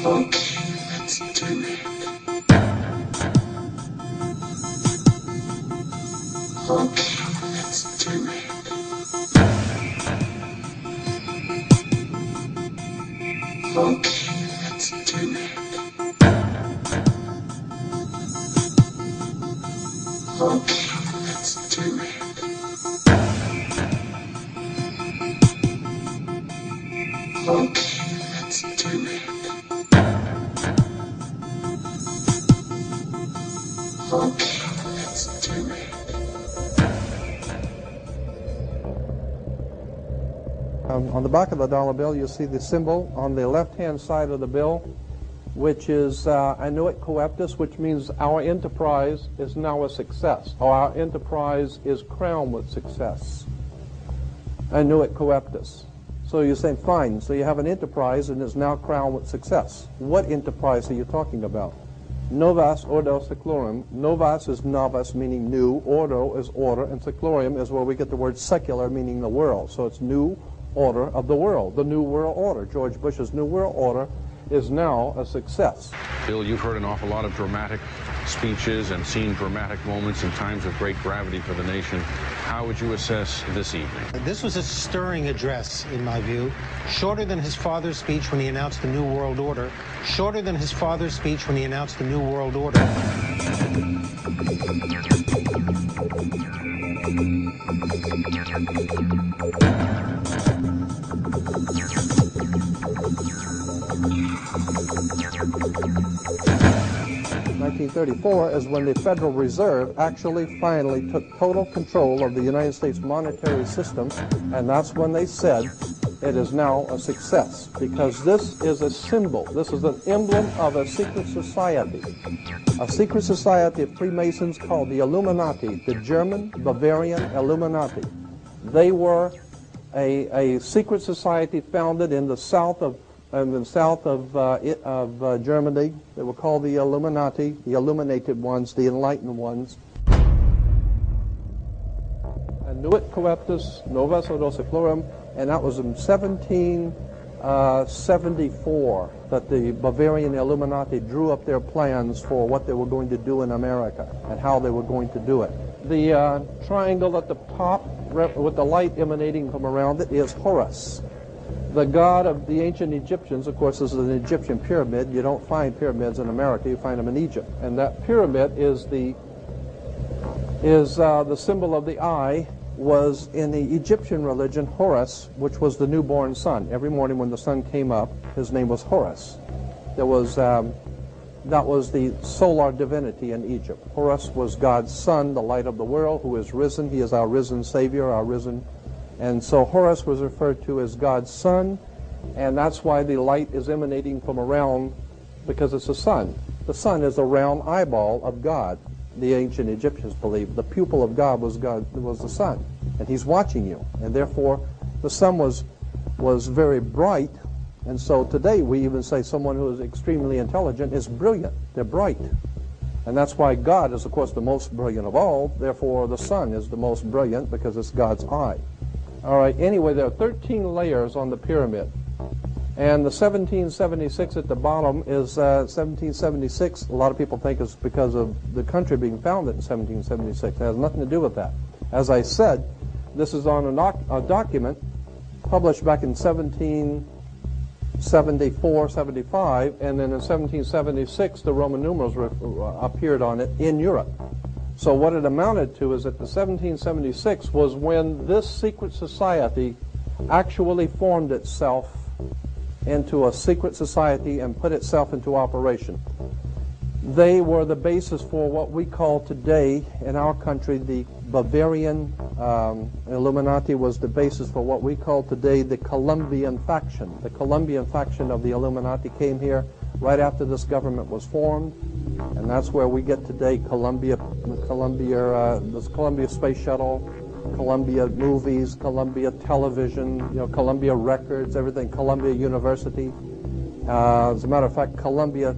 Okay, let's do it. Okay, let's do it. Okay, let's do it. Okay, let's do it. Okay, let's do it. Okay, let's do it. On the back of the dollar bill, you see the symbol on the left-hand side of the bill, which is annuit coeptus, which means our enterprise is now a success, or our enterprise is crowned with success. Annuit coeptus. So you're saying, fine, so you have an enterprise and it's now crowned with success. What enterprise are you talking about? Novas ordo seclorum. Novas is novus, meaning new. Ordo is order, and seclorum is where we get the word secular, meaning the world. So it's new order of the world, the New World Order. George Bush's New World Order is now a success. Bill, you've heard an awful lot of dramatic speeches and seen dramatic moments in times of great gravity for the nation. How would you assess this evening? This was a stirring address, in my view, shorter than his father's speech when he announced the New World Order, shorter than his father's speech when he announced the New World Order. In 1934 is when the Federal Reserve actually finally took total control of the United States monetary system, and that's when they said it is now a success, because this is a symbol, this is an emblem of a secret society of Freemasons called the Illuminati, the German Bavarian Illuminati. They were a secret society founded in the south of Germany. They were called the Illuminati, the illuminated ones, the enlightened ones. Annuit coeptus, novus ordo seclorum, and that was in 1774 that the Bavarian Illuminati drew up their plans for what they were going to do in America and how they were going to do it. The triangle at the top with the light emanating from around it is Horus, the god of the ancient Egyptians. Of course, this is an Egyptian pyramid. You don't find pyramids in America, you find them in Egypt. And that pyramid is the symbol of the eye, was in the Egyptian religion Horus, which was the newborn sun. Every morning when the sun came up, his name was Horus. There was, that was the solar divinity in Egypt. Horus was God's son, the light of the world, who is risen. He is our risen Savior, our risen. And so Horus was referred to as God's son, and that's why the light is emanating from around, because it's the sun. The sun is a round eyeball of God. The ancient Egyptians believed the pupil of God was the sun, and he's watching you, and therefore the sun was very bright. And so today we even say someone who is extremely intelligent is brilliant. They're bright, and that's why God is, of course, the most brilliant of all. Therefore the sun is the most brilliant, because it's God's eye. All right, anyway, there are 13 layers on the pyramid. And the 1776 at the bottom is 1776. A lot of people think it's because of the country being founded in 1776. It has nothing to do with that. As I said, this is on a document published back in 1774, 75, and then in 1776 the Roman numerals appeared on it in Europe. So what it amounted to is that the 1776 was when this secret society actually formed itself into a secret society and put itself into operation. They were the basis for what we call today in our country the Bavarian Illuminati was the basis for what we call today the Colombian faction. The Colombian faction of the Illuminati came here right after this government was formed, and that's where we get today this Columbia Space Shuttle, Columbia Movies, Columbia Television, Columbia Records, everything, Columbia University. As a matter of fact, Columbia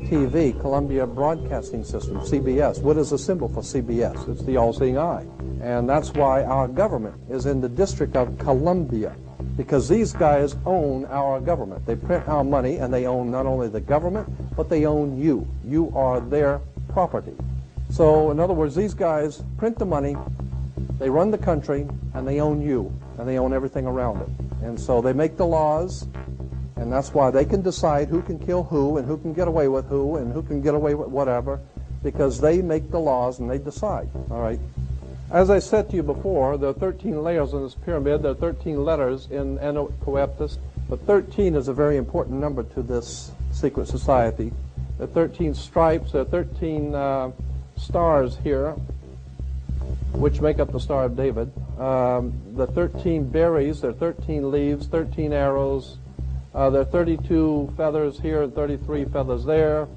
TV, Columbia Broadcasting System, CBS. What is the symbol for CBS? It's the all-seeing eye. And that's why our government is in the District of Columbia. because these guys own our government. They print our money, and they own not only the government, but they own you. You are their property. So in other words, these guys print the money, they run the country, and they own you, and they own everything around it. And so they make the laws, and that's why they can decide who can kill who, and who can get away with who, and who can get away with whatever, because they make the laws and they decide. All right. As I said to you before, there are 13 layers in this pyramid. There are 13 letters in Anno Coeptus, but 13 is a very important number to this secret society. There are 13 stripes. There are 13 stars here, which make up the Star of David. The 13 berries, there are 13 leaves, 13 arrows. There are 32 feathers here and 33 feathers there.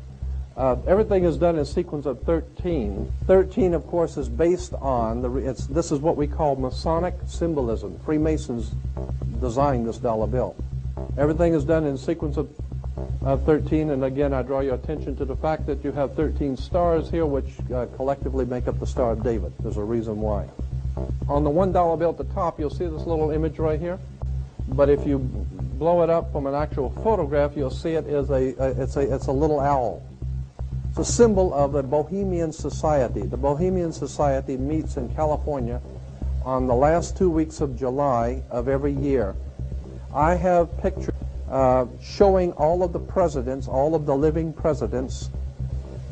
Everything is done in sequence of 13. 13, of course, is based on, this is what we call Masonic symbolism. Freemasons designed this dollar bill. Everything is done in sequence of 13, and again, I draw your attention to the fact that you have 13 stars here, which collectively make up the Star of David. There's a reason why. On the $1 bill at the top, you'll see this little image right here. But if you blow it up from an actual photograph, you'll see it is it's a little owl. It's a symbol of the Bohemian Society. The Bohemian Society meets in California on the last 2 weeks of July of every year. I have pictures showing all of the presidents, all of the living presidents,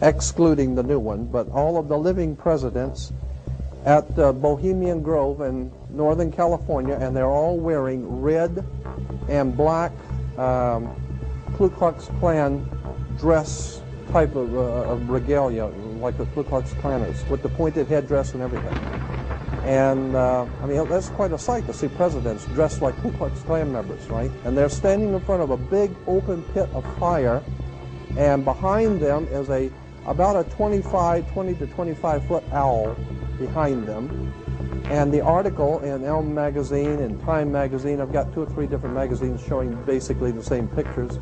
excluding the new one, but all of the living presidents at Bohemian Grove in Northern California, and they're all wearing red and black Ku Klux Klan dress type of regalia, like the Ku Klux Klanners, with the pointed headdress and everything. And I mean, that's quite a sight to see presidents dressed like Ku Klux Klan members, right? And they're standing in front of a big open pit of fire, and behind them is about a 20 to 25 foot owl behind them. And the article in Elm magazine and Time magazine, I've got 2 or 3 different magazines showing basically the same pictures.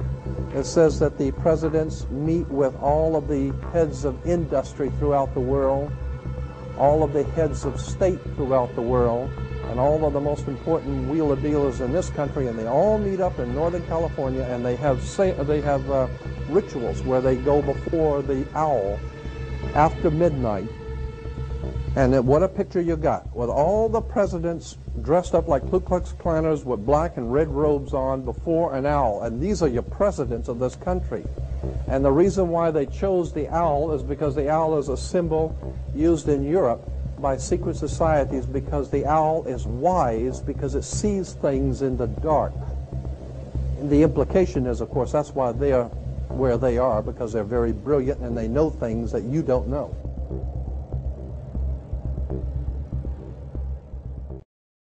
It says that the presidents meet with all of the heads of industry throughout the world, all of the heads of state throughout the world, and all of the most important wheeler dealers in this country, and they all meet up in Northern California, and they have rituals where they go before the owl after midnight. And what a picture you got, with all the presidents dressed up like Ku Klux Klanners with black and red robes on before an owl. And these are your presidents of this country. And the reason why they chose the owl is because the owl is a symbol used in Europe by secret societies, because the owl is wise, because it sees things in the dark. And the implication is, of course, that's why they are where they are, because they're very brilliant and they know things that you don't know.